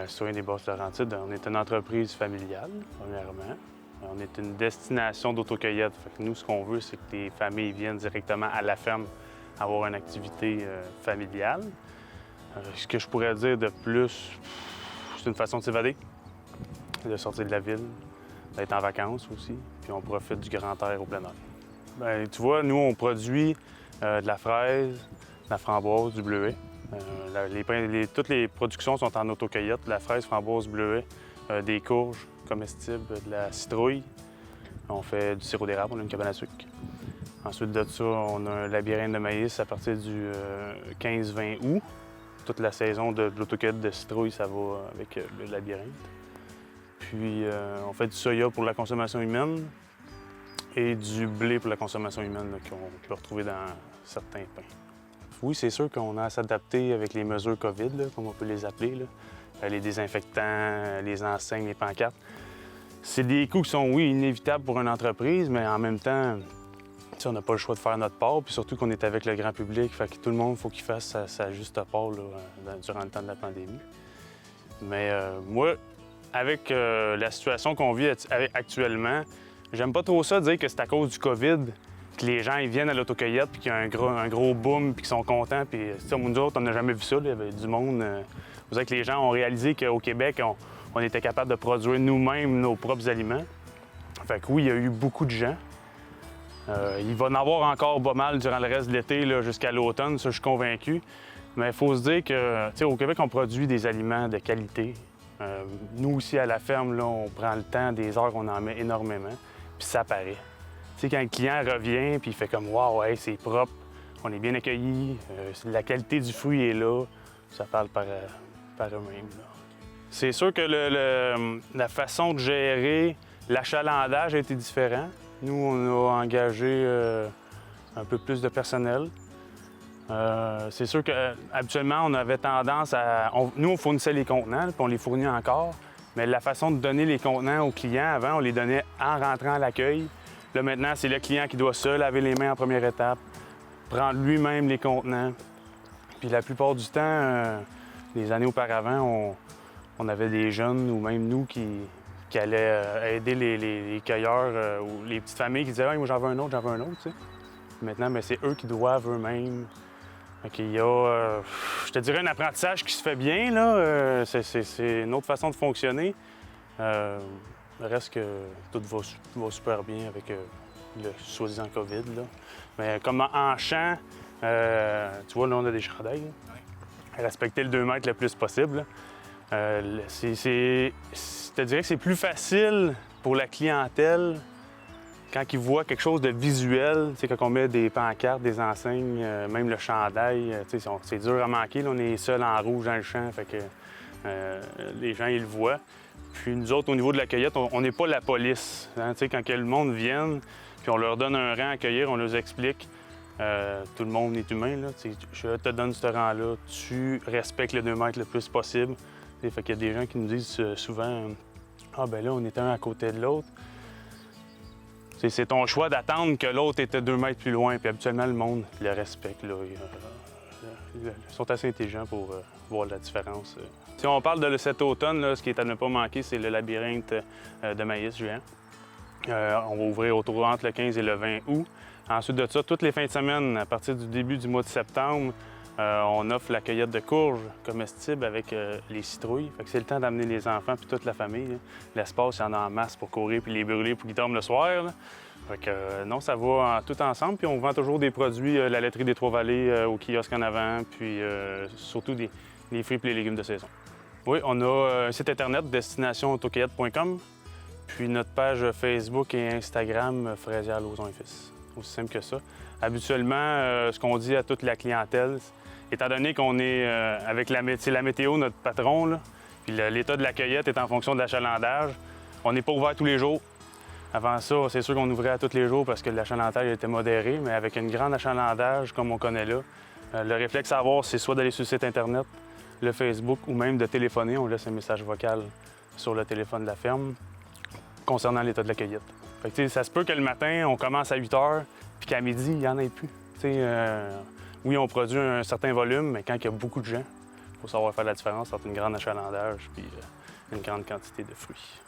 Citoyen des Basses-Laurentides, on est une entreprise familiale, premièrement. On est une destination d'autocueillette. Nous, ce qu'on veut, c'est que les familles viennent directement à la ferme avoir une activité familiale. Ce que je pourrais dire de plus, c'est une façon de s'évader, de sortir de la ville, d'être en vacances aussi, puis on profite du grand air au plein air. Bien, tu vois, nous, on produit de la fraise, de la framboise, du bleuet. Toutes les productions sont en autocueillette, la fraise, framboise, bleuet, des courges comestibles, de la citrouille. On fait du sirop d'érable, on a une cabane à sucre. Ensuite de ça, on a un labyrinthe de maïs à partir du 15-20 août. Toute la saison de l'autocueillette de citrouille, ça va avec le labyrinthe. Puis on fait du soya pour la consommation humaine et du blé pour la consommation humaine qu'on peut retrouver dans certains pains. Oui, c'est sûr qu'on a à s'adapter avec les mesures COVID, là, comme on peut les appeler. Là. Les désinfectants, les enseignes, les pancartes. C'est des coûts qui sont, oui, inévitables pour une entreprise, mais en même temps, on n'a pas le choix de faire notre part. Puis surtout qu'on est avec le grand public, fait que tout le monde, il faut qu'il fasse sa juste part là, durant le temps de la pandémie. Mais moi, avec la situation qu'on vit actuellement, j'aime pas trop ça dire que c'est à cause du COVID que les gens ils viennent à l'autocueillette puis qu'il y a un gros boom puis qu'ils sont contents. Puis nous autres, on n'a jamais vu ça. Là. Il y avait du monde. Vous savez que les gens ont réalisé qu'au Québec, on était capable de produire nous-mêmes nos propres aliments. Fait que oui, il y a eu beaucoup de gens. Il va en avoir encore pas mal durant le reste de l'été jusqu'à l'automne, ça je suis convaincu. Mais il faut se dire que au Québec, on produit des aliments de qualité. Nous aussi, à la ferme, là, on prend le temps, des heures, on en met énormément, puis ça paraît. Quand le client revient puis il fait comme « Wow, hey, c'est propre, on est bien accueillis, la qualité du fruit est là », ça parle par eux-mêmes. C'est sûr que la façon de gérer l'achalandage a été différent. Nous, on a engagé un peu plus de personnel. C'est sûr qu'habituellement, on avait tendance à... Nous, on fournissait les contenants, puis on les fournit encore, mais la façon de donner les contenants aux clients, avant, on les donnait en rentrant à l'accueil. Là, maintenant, c'est le client qui doit se laver les mains en première étape, prendre lui-même les contenants. Puis la plupart du temps, les années auparavant, on avait des jeunes ou même nous qui allaient aider les cueilleurs ou les petites familles qui disaient hey, « moi j'en veux un autre, tu sais. » Maintenant, mais c'est eux qui doivent eux-mêmes. Il y a, je te dirais, un apprentissage qui se fait bien, là. C'est une autre façon de fonctionner. Le reste que tout va super bien avec le soi-disant COVID. Là. Mais comme en champ, tu vois, là, on a des chandails. Respecter le 2 mètres le plus possible. Je te dirais que c'est plus facile pour la clientèle quand ils voient quelque chose de visuel, quand on met des pancartes, des enseignes, même le chandail, c'est dur à manquer. Là, on est seul en rouge dans le champ, fait que les gens ils le voient. Puis nous autres, au niveau de la cueillette, on n'est pas la police. Hein, quand le monde vient, puis on leur donne un rang à cueillir, on leur explique. Tout le monde est humain. Là, je te donne ce rang-là, tu respectes le 2 mètres le plus possible. Fait qu'il y a des gens qui nous disent souvent « Ah, ben là, on était un à côté de l'autre. » C'est ton choix d'attendre que l'autre était 2 mètres plus loin. Puis habituellement, le monde le respecte. Là. Ils sont assez intelligents pour voir la différence. Si on parle de cet automne, là, ce qui est à ne pas manquer, c'est le labyrinthe de maïs géant. On va ouvrir entre le 15 et le 20 août. Ensuite de ça, toutes les fins de semaine, à partir du début du mois de septembre, on offre la cueillette de courges comestibles avec les citrouilles. Fait que c'est le temps d'amener les enfants puis toute la famille. L'espace, il y en a en masse pour courir puis les brûler pour qu'ils dorment le soir. Là. Fait que non, ça va tout ensemble. Puis on vend toujours des produits, la laiterie des Trois-Vallées au kiosque en avant, puis surtout des fruits et les légumes de saison. Oui, on a un site internet destinationautocueillette.com, puis notre page Facebook et Instagram Fraisière Lauzon et Fils. Aussi simple que ça. Habituellement, ce qu'on dit à toute la clientèle, étant donné qu'on est avec la météo, notre patron, là, puis l'état de la cueillette est en fonction de l'achalandage, on n'est pas ouvert tous les jours. Avant ça, c'est sûr qu'on ouvrait à tous les jours parce que l'achalandage était modéré, mais avec une grande achalandage comme on connaît là, le réflexe à avoir, c'est soit d'aller sur le site Internet, le Facebook ou même de téléphoner. On laisse un message vocal sur le téléphone de la ferme concernant l'état de la cueillette. Fait que, ça se peut que le matin, on commence à 8 h puis qu'à midi, il n'y en ait plus. Oui, on produit un certain volume, mais quand il y a beaucoup de gens, il faut savoir faire la différence entre une grande achalandage et une grande quantité de fruits.